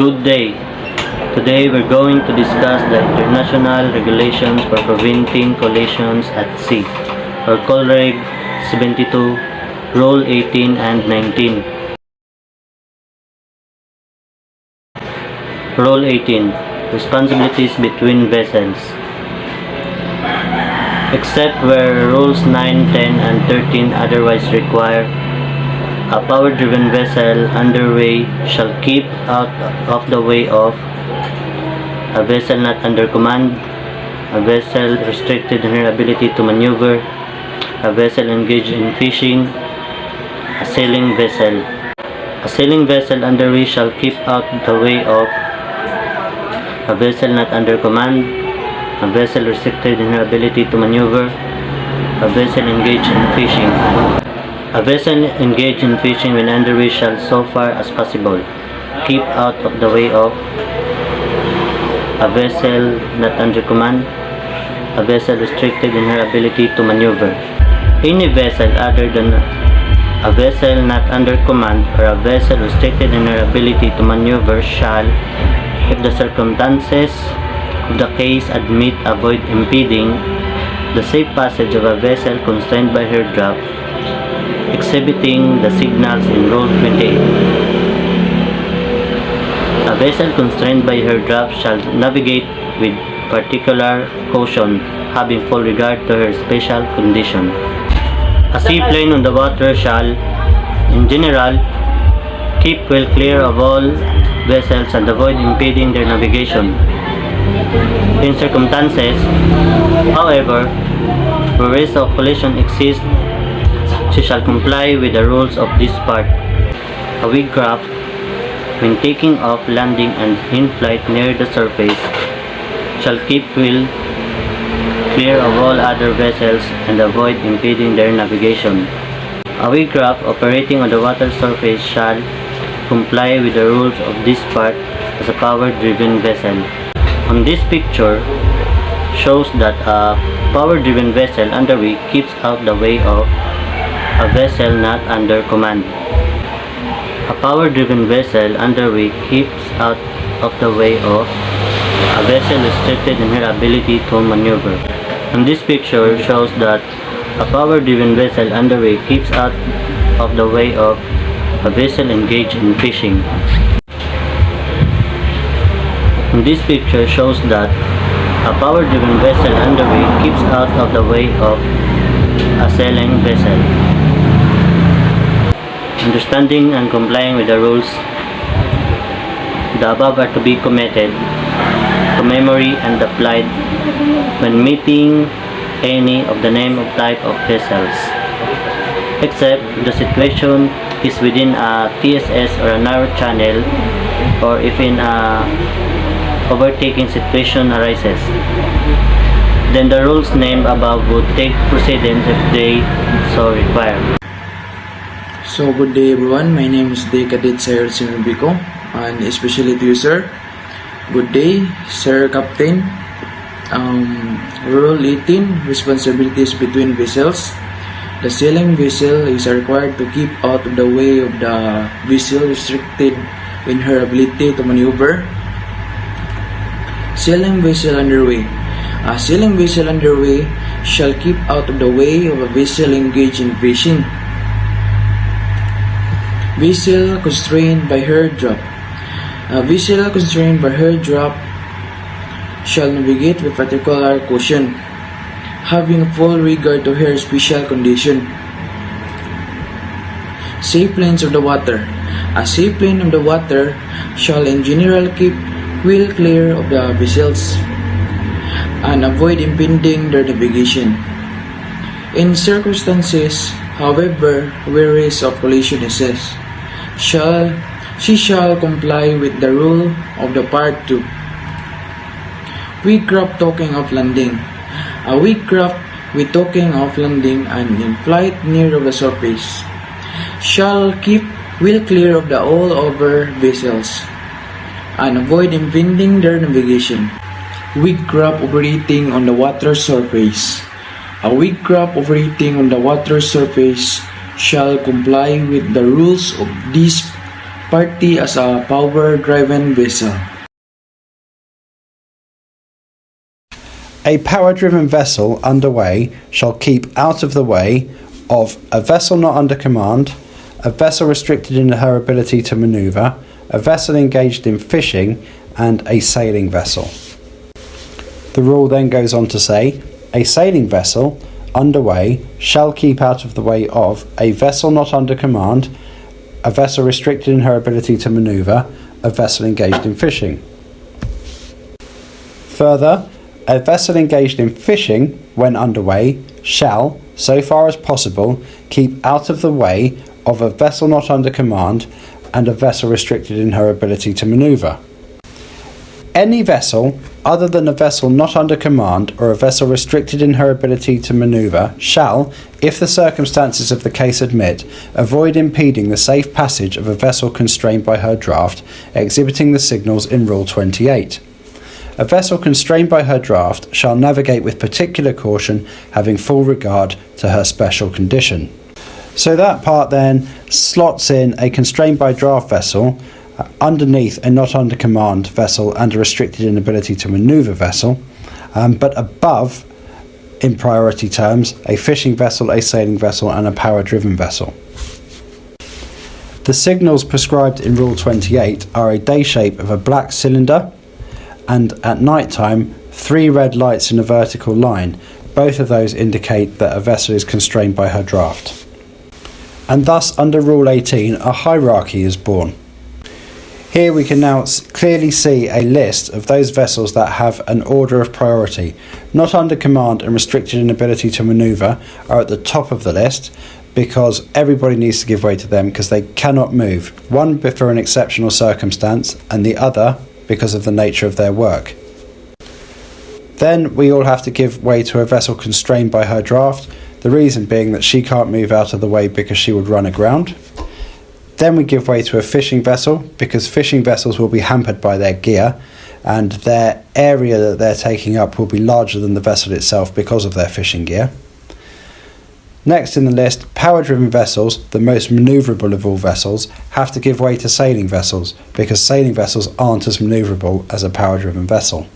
Good day. Today we're going to discuss the international regulations for preventing collisions at sea, or Colreg 72, Rule 18 and 19. Rule 18. Responsibilities between vessels. Except where Rules 9, 10, and 13 otherwise require, a power-driven vessel underway shall keep out of the way of a vessel not under command, a vessel restricted in her ability to maneuver, a vessel engaged in fishing, a sailing vessel. A sailing vessel underway shall keep out the way of a vessel not under command, a vessel restricted in her ability to maneuver, a vessel engaged in fishing. A vessel engaged in fishing when underway shall, so far as possible, keep out of the way of a vessel not under command, a vessel restricted in her ability to maneuver. Any vessel other than a vessel not under command or a vessel restricted in her ability to maneuver shall, if the circumstances of the case admit, avoid impeding the safe passage of a vessel constrained by her draft, exhibiting the signals in Rule 28. A vessel constrained by her draft shall navigate with particular caution, having full regard to her special condition. A seaplane on the water shall, in general, keep well clear of all vessels and avoid impeding their navigation. In circumstances, however, where risk of collision exists, she shall comply with the rules of this part. A weak craft, when taking off, landing, and in flight near the surface, shall keep well clear of all other vessels and avoid impeding their navigation. A weak craft operating on the water surface shall comply with the rules of this part as a power-driven vessel. On this picture shows that a power-driven vessel underway keeps out the way of a vessel not under command. A power-driven vessel underway keeps out of the way of a vessel restricted in her ability to maneuver. And this picture shows that a power-driven vessel underway keeps out of the way of a vessel engaged in fishing. And this picture shows that a power-driven vessel underway keeps out of the way of a sailing vessel. Understanding and complying with the rules, the above are to be committed to memory and applied when meeting any of the name of type of vessels, except the situation is within a TSS or a narrow channel, or if in a overtaking situation arises. Then the rules named above would take precedence if they so require. So good day everyone, my name is Day Cadet Sir Sinubiko, and especially to you sir. Good day Sir Captain. Rule 18, responsibilities between vessels. The sailing vessel is required to keep out of the way of the vessel restricted in her ability to maneuver. Sailing vessel underway. A sailing vessel underway shall keep out of the way of a vessel engaged in fishing. Vessel constrained by her draft. A vessel constrained by her draft shall navigate with particular caution, having full regard to her special condition. Sailplanes of the water. A sailplane of the water shall in general keep well clear of the vessels and avoid impeding their navigation. In circumstances, however, where risk of collision exists, she shall comply with the rule of the Part 2. Weak craft talking of landing. A weak craft with talking of landing and in flight near the surface shall keep well clear of the all over vessels and avoid impeding their navigation. Weak craft operating on the water surface. A weak craft operating on the water surface shall comply with the rules of this Part D as a power-driven vessel. A power-driven vessel underway shall keep out of the way of a vessel not under command, a vessel restricted in her ability to manoeuvre, a vessel engaged in fishing, and a sailing vessel. The rule then goes on to say, a sailing vessel underway shall keep out of the way of a vessel not under command, a vessel restricted in her ability to manoeuvre, a vessel engaged in fishing. Further, a vessel engaged in fishing when underway shall, so far as possible, keep out of the way of a vessel not under command and a vessel restricted in her ability to manoeuvre. Any vessel other than a vessel not under command or a vessel restricted in her ability to manoeuvre shall, if the circumstances of the case admit, avoid impeding the safe passage of a vessel constrained by her draft, exhibiting the signals in Rule 28. A vessel constrained by her draft shall navigate with particular caution, having full regard to her special condition. So that part then slots in a constrained by draft vessel underneath a not under command vessel and a restricted inability to manoeuvre vessel, but above, in priority terms, a fishing vessel, a sailing vessel and a power-driven vessel. The signals prescribed in Rule 28 are a day shape of a black cylinder and at night time 3 red lights in a vertical line. Both of those indicate that a vessel is constrained by her draft. And thus under Rule 18 a hierarchy is born. Here we can now clearly see a list of those vessels that have an order of priority. Not under command and restricted inability to manoeuvre are at the top of the list because everybody needs to give way to them because they cannot move. One for an exceptional circumstance and the other because of the nature of their work. Then we all have to give way to a vessel constrained by her draft, the reason being that she can't move out of the way because she would run aground. Then we give way to a fishing vessel because fishing vessels will be hampered by their gear and their area that they're taking up will be larger than the vessel itself because of their fishing gear. Next in the list, power-driven vessels, the most manoeuvrable of all vessels, have to give way to sailing vessels because sailing vessels aren't as manoeuvrable as a power-driven vessel.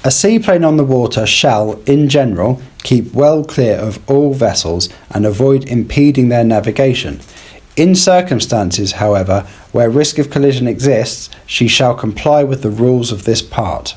A seaplane on the water shall, in general, keep well clear of all vessels and avoid impeding their navigation. In circumstances, however, where risk of collision exists, she shall comply with the rules of this part.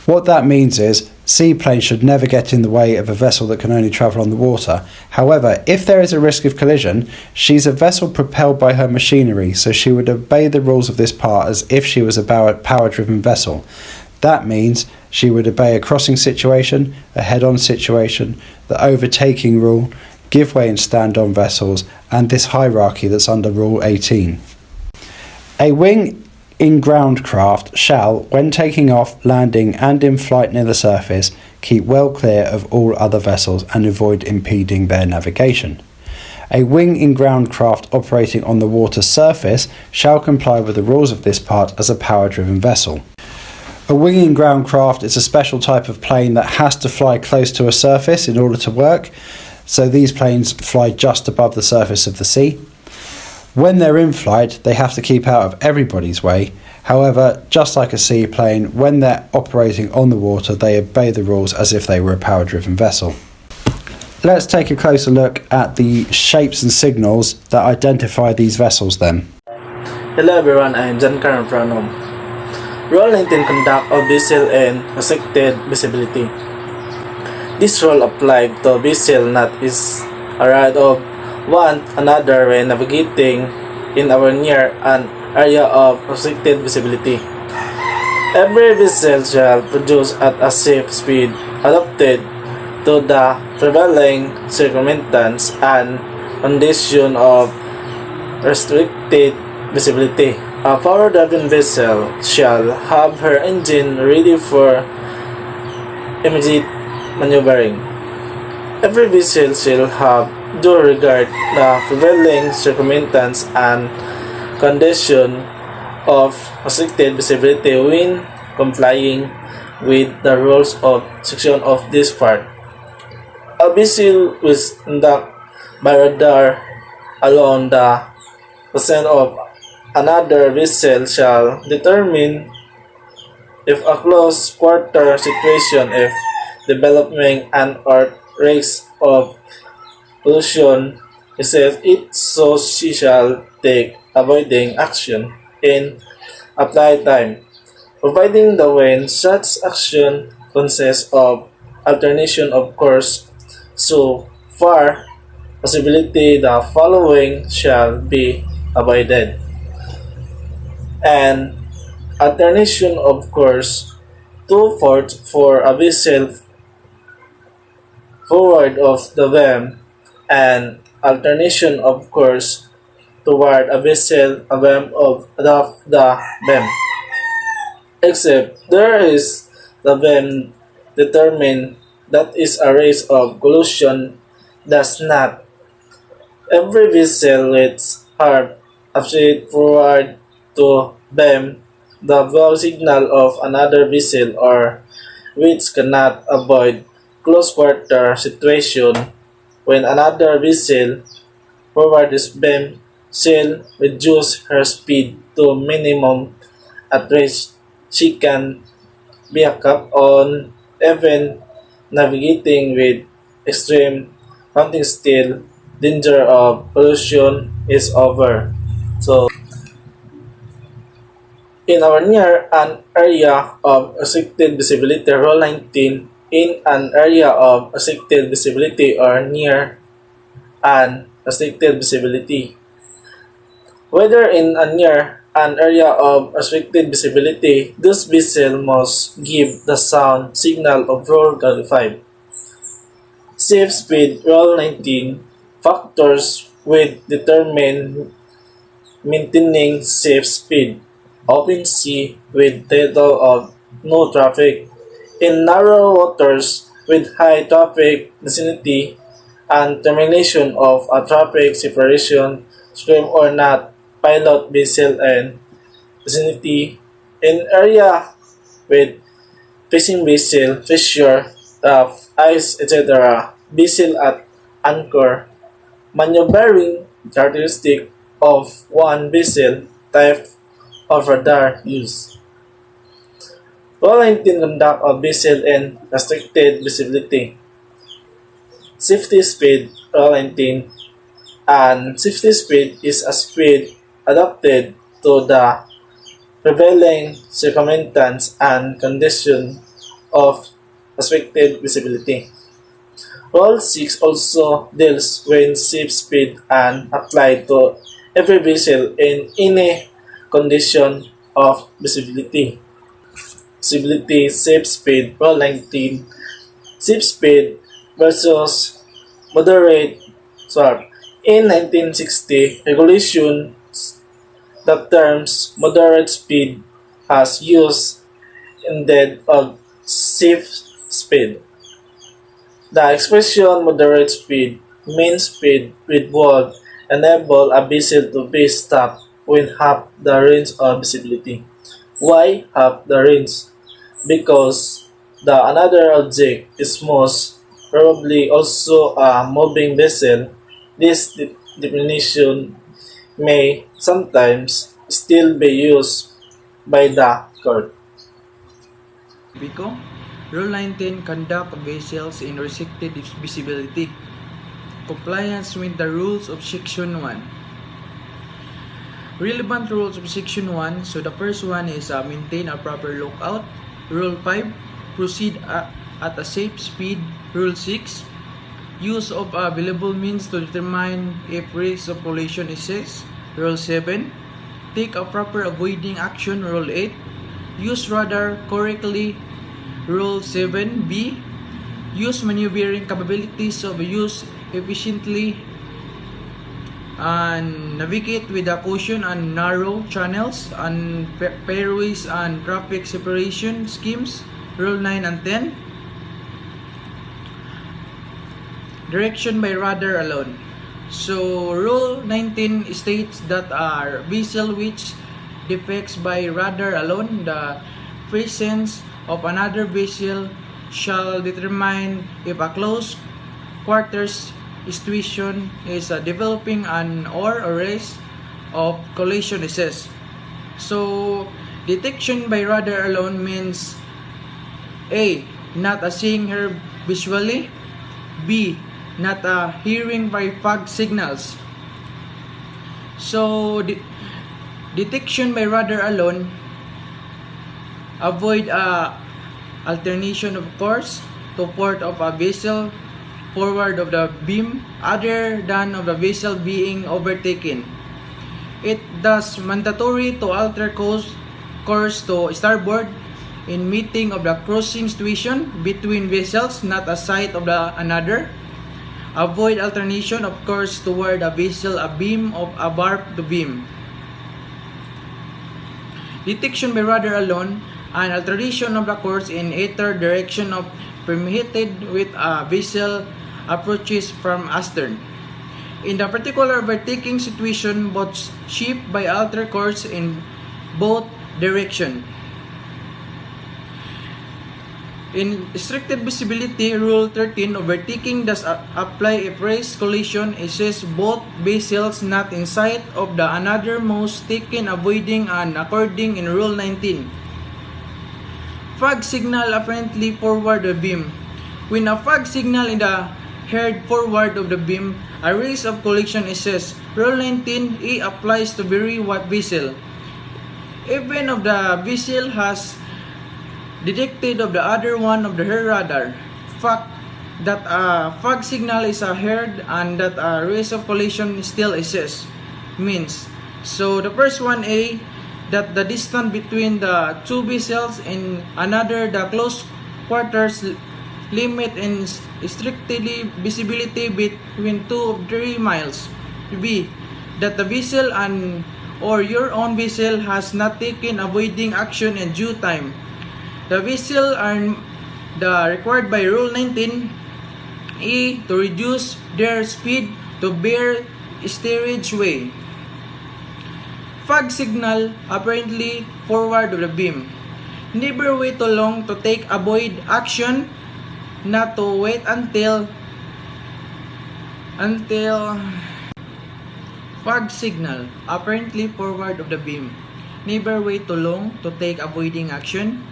What that means is, seaplanes should never get in the way of a vessel that can only travel on the water. However, if there is a risk of collision, she's a vessel propelled by her machinery, so she would obey the rules of this part as if she was a power-driven vessel. That means she would obey a crossing situation, a head-on situation, the overtaking rule, give way and stand on vessels, and this hierarchy that's under Rule 18. A wing in ground craft shall, when taking off, landing and in flight near the surface, keep well clear of all other vessels and avoid impeding their navigation. A wing in ground craft operating on the water surface shall comply with the rules of this part as a power-driven vessel. A wing in ground craft is a special type of plane that has to fly close to a surface in order to work. So these planes fly just above the surface of the sea. When they're in flight, they have to keep out of everybody's way. However, just like a seaplane, when they're operating on the water, they obey the rules as if they were a power-driven vessel. Let's take a closer look at the shapes and signals that identify these vessels then. Hello everyone, I am John Karan from Rule 19 conduct of vessel and restricted visibility. This rule applies to vessel not is a right of one another when navigating in our near an area of restricted visibility. Every vessel shall produce at a safe speed adapted to the prevailing circumstances and condition of restricted visibility. A power-driven vessel shall have her engine ready for immediate maneuvering. Every vessel shall have due regard the prevailing circumstances and condition of restricted visibility when complying with the rules of section of this part. A vessel was conducted by radar along the percent of another vessel shall determine if a close quarter situation if developing an or risk of pollution says it so she shall take avoiding action in applied time. Providing the when such action consists of alternation of course, so far possibility the following shall be avoided. And alternation of course, 2/4 for a vessel forward of the beam, and alternation of course toward a vessel a beam of the beam. Except there is the beam determined that is a race of collision does not. Every vessel with hard approach forward to beam the bow signal of another vessel or which cannot avoid close quarter situation when another vessel forward is beam shall reduce her speed to minimum at which she can be up on even navigating with extreme hunting still danger of pollution is over. So in our near an area of restricted visibility, Rule 19, in an area of restricted visibility or near an restricted visibility. Whether in a near an area of restricted visibility, this vessel must give the sound signal of Rule 25. Safe speed, Rule 19, factors with determine maintaining safe speed. Open sea with total of no traffic. In narrow waters with high traffic vicinity and termination of a traffic separation, stream or not, pilot vessel and vicinity. In area with fishing vessel, fissure, rough, ice, etc., vessel at anchor, maneuvering characteristic of one vessel, type of radar use. Rule 19 conduct of vessel in restricted visibility. Safety speed, Rule 19, and safety speed is a speed adapted to the prevailing circumstances and conditions of restricted visibility. Rule 6 also deals with safe speed and applied to every vessel in any condition of visibility. Visibility, safe speed, Rule 19, safe speed versus moderate swarm. In 1960, regulations the terms moderate speed has used instead of safe speed. The expression moderate speed, mean speed with would enable a vessel to be stopped when half the range of visibility. Why half the range? Because the another object is most probably also a moving vessel. This definition may sometimes still be used by the court. Biko, Rule 19 conduct vessels in restricted visibility. Compliance with the rules of Section 1. Relevant rules of Section 1. So the first one is maintain a proper lookout. Rule 5. Proceed at a safe speed. Rule 6. Use of available means to determine if risk of collision exists. Rule 7. Take a proper avoiding action. Rule 8. Use radar correctly. Rule 7b. Use maneuvering capabilities of use efficiently and navigate with a caution on narrow channels and fairways and traffic separation schemes. Rule 9 and 10. Direction by radar alone. So Rule 19 states that a vessel which defects by radar alone, the presence of another vessel shall determine if a close quarters situation is developing an or a race of collision assess. So, detection by radar alone means A. Not seeing her visually, B. Not hearing by fog signals. So, detection by radar alone avoid alternation of course to port of a vessel forward of the beam other than of the vessel being overtaken. It thus mandatory to alter course to starboard in meeting of the crossing situation between vessels not a sight of the another. Avoid alternation of course toward a vessel, a beam of a barb to beam. Detection by radar alone and alteration of the course in either direction of permitted with a vessel approaches from astern. In the particular overtaking situation, both ship by alter course in both direction. In restricted visibility, Rule 13, overtaking does apply if race collision assess both vessels not in sight of the another most taken avoiding and according in Rule 19. Fog signal apparently forward the beam. When a fog signal in the heard forward of the beam, a risk of collision assess. Rule 19A applies to very wide vessel. Even if the vessel has detected of the other one of the hair radar, fact that a fog signal is heard and that a risk of collision still exists means. So the first one A, that the distance between the two vessels and another the close quarters limit in strictly visibility between 2 or 3 miles. B, that the vessel and or your own vessel has not taken avoiding action in due time. The vessel are the required by Rule 19 E to reduce their speed to bear steerage way. Fog signal apparently forward of the beam. Never wait too long to take avoid action. Not to wait until fog signal apparently forward of the beam. Never wait too long to take avoiding action.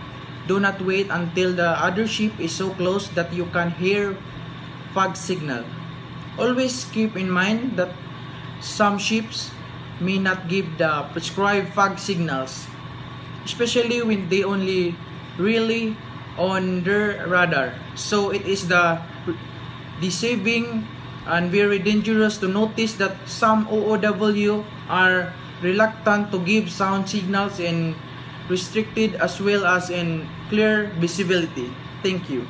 Do not wait until the other ship is so close that you can hear fog signal. Always keep in mind that some ships may not give the prescribed fog signals, especially when they only really on their radar. So it is the deceiving and very dangerous to notice that some OOW are reluctant to give sound signals in restricted as well as in clear visibility. Thank you.